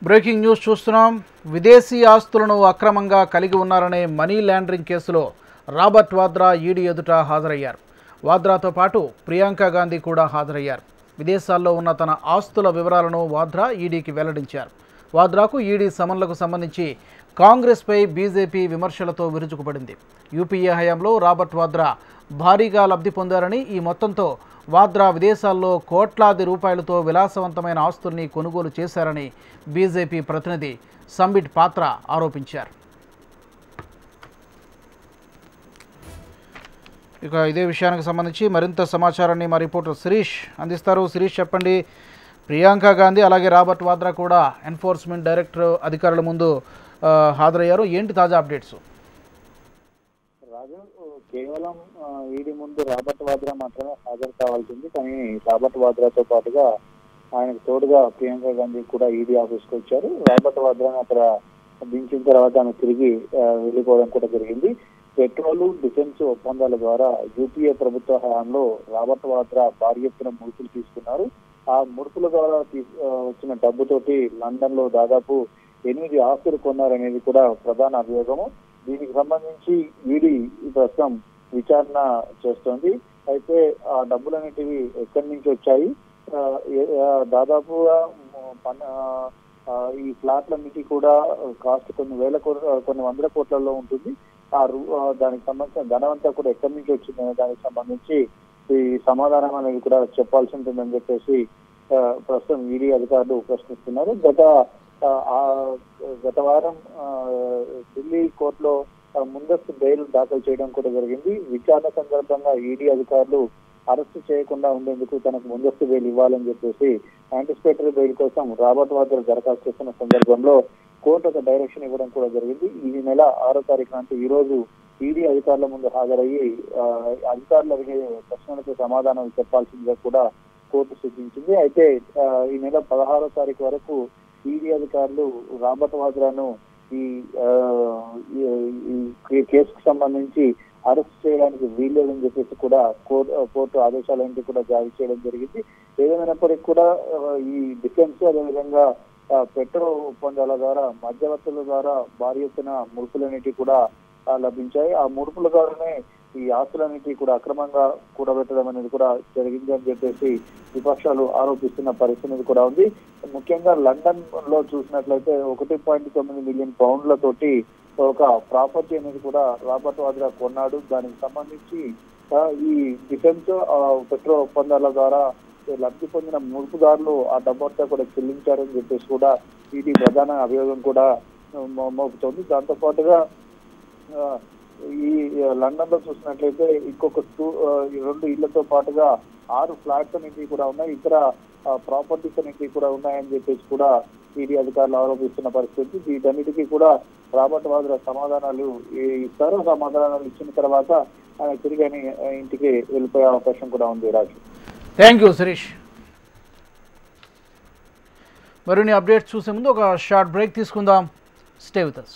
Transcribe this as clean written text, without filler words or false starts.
Breaking news చూస్తున్నాం. విదేశీ ఆస్తులను అక్రమంగా కలిగి ఉన్నారనే మనీ లాండరింగ్ కేసులో రాబర్ట్ వాద్రా ఈడీ ఎదుట హాజరయ్యారు. వాద్రాతో పాటు ప్రియాంక గాంధీ కూడా హాజరయ్యారు. విదేశాల్లో ఉన్న తన ఆస్తుల వివరాలను వాద్రా ఈడీకి వెల్లడించారు. వాద్రాకు ఈడీ సమన్లకు సంబంధించి కాంగ్రెస్పై బీజేపీ విమర్శలతో విరుచుకుపడింది. యూపీఏ హయాంలో రాబర్ట్ వాద్రా భారీగా లబ్ధి పొందారని, ఈ మొత్తంతో వాద్రా విదేశాల్లో కోట్లాది రూపాయలతో విలాసవంతమైన ఆస్తుల్ని కొనుగోలు చేశారని బీజేపీ ప్రతినిధి సంబిట్ పాత్ర ఆరోపించారు. ఇక ఇదే విషయానికి సంబంధించి మరింత సమాచారాన్ని మా రిపోర్టర్ శిరీష్ అందిస్తారు. శిరీష్, చెప్పండి. ప్రియాంక గాంధీ అలాగే రాబర్ట్ వాద్రా కూడా ఎన్ఫోర్స్మెంట్ డైరెక్టర్ అధికారుల ముందు హాజరయ్యారు. ఏంటి తాజా అప్డేట్స్? రాజు, కేవలం ఈడీ ముందు రాబర్ట్ వాద్రా మాత్రమే హాజరు కావాల్సింది. కానీ రాబర్ట్ వాద్రాతో పాటుగా ఆయనకు తోడుగా ప్రియాంక గాంధీ కూడా ఈడీ ఆఫీస్కి వచ్చారు. రాబర్ట్ వాద్రాను అక్కడ దించిన తర్వాత ఆమె తిరిగి వెళ్ళిపోవడం కూడా జరిగింది. పెట్రోలు, డిఫెన్స్ ఒప్పందాల ద్వారా యూపీఏ ప్రభుత్వ హయాంలో రాబర్ట్ వాద్రా భారీ ఎత్తున ముడుపులు తీసుకున్నారు. ఆ ముడుపుల ద్వారా వచ్చిన డబ్బుతోటి లండన్ లో దాదాపు 8 ఆస్తులు కొన్నారనేది కూడా ప్రధాన అభియోగము. దీనికి సంబంధించి ఈడీ ప్రస్తుతం విచారణ చేస్తోంది. అయితే ఆ డబ్బులన్నిటివి ఎక్కడి నుంచి వచ్చాయి, దాదాపుగా ఈ ఫ్లాట్లన్నిటి కూడా కాస్ట్ కొన్ని వందల కోట్లలో ఉంటుంది. దానికి సంబంధించిన ధనమంతా కూడా ఎక్కడి నుంచి వచ్చిందనే దానికి సంబంధించి ఈ సమాధానం అనేది కూడా చెప్పాల్సి ఉంటుందని చెప్పేసి ప్రస్తుతం ఈడీ అధికారులు ప్రశ్నిస్తున్నారు. గత వారం ఢిల్లీ కోర్టులో ముందస్తు బెయిల్ దాఖలు చేయడం కూడా జరిగింది. విచారణ సందర్భంగా ఈడీ అధికారులు అరెస్టు చేయకుండా ఉండేందుకు తనకు ముందస్తు బెయిల్ ఇవ్వాలని చెప్పేసి యాంటిసిపేటరీ బెయిల్ కోసం రాబర్ట్ వాద్రా దరఖాస్తు చేస్తున్న సందర్భంలో కోర్టు ఒక డైరెక్షన్ ఇవ్వడం కూడా జరిగింది. ఈ నెల 6వ తారీఖున అంటే ఈ రోజు ఈడీ అధికారుల ముందు హాజరయ్యి అధికారులు అడిగే ప్రశ్నలకు సమాధానం చెప్పాల్సిందిగా కూడా కోర్టు సూచించింది. అయితే ఈ నెల 16వ తారీఖు వరకు ఈడీ అధికారులు రాబర్ట్ వాద్రాను ఈ కేసుకు సంబంధించి అరెస్ట్ చేయడానికి వీల్లేదని చెప్పేసి కూడా కోర్టు ఆదేశాలన్నింటి కూడా జారీ చేయడం జరిగింది. ఏదేమైనప్పటికీ కూడా ఈ డిఫెన్స్ అదేవిధంగా పెట్రోల్ ఒప్పందాల ద్వారా మధ్యవర్తుల ద్వారా భారీ ఎత్తున ముడుపులన్నిటి కూడా లభించాయి. ఆ ముడుపుల ద్వారానే ఈ ఆస్తులన్నిటి కూడా అక్రమంగా కూడబెట్టడం అనేది కూడా జరిగింది అని చెప్పేసి విపక్షాలు ఆరోపిస్తున్న పరిస్థితి కూడా ఉంది. ముఖ్యంగా లండన్ లో చూసినట్లయితే 1.9 మిలియన్ పౌండ్లతోటి ఒక ప్రాపర్టీ అనేది కూడా రాబర్ట్ వాద్రా కొన్నాడు. దానికి సంబంధించి ఈ డిఫెన్స్ పెట్రోల్ ఒప్పందాల ద్వారా లబ్ధి పొందిన ముడుపుదారులు ఆ డబ్బంతా కూడా చెల్లించారని చెప్పేసి కూడా ఇది ప్రధాన అభియోగం కూడా మోపుతోంది. దాంతో పాటుగా ఈ లండన్ లో చూసినట్లయితే ఇంకొక 2 ఇళ్లతో పాటుగా 6 ఫ్లాట్స్ అనేవి కూడా ఉన్నాయి, ఇతర ప్రాపర్టీస్ అనేవి కూడా ఉన్నాయని చెప్పేసి కూడా ఈడీ అధికారులు ఆరోపిస్తున్న పరిస్థితి. వీటన్నిటికీ కూడా రాబర్ట్ వాద్రా సమాధానాలు ఇస్తారు. సమాధానాలు ఇచ్చిన తర్వాత ఆయన తిరిగి ఇంటికి వెళ్ళిపోయే అవకాశం కూడా ఉంది. రాజు, థ్యాంక్ యూ శిరీష్. మరిన్ని అప్డేట్స్ చూసే ముందు ఒక షార్ట్ బ్రేక్ తీసుకుందాం. Stay with us.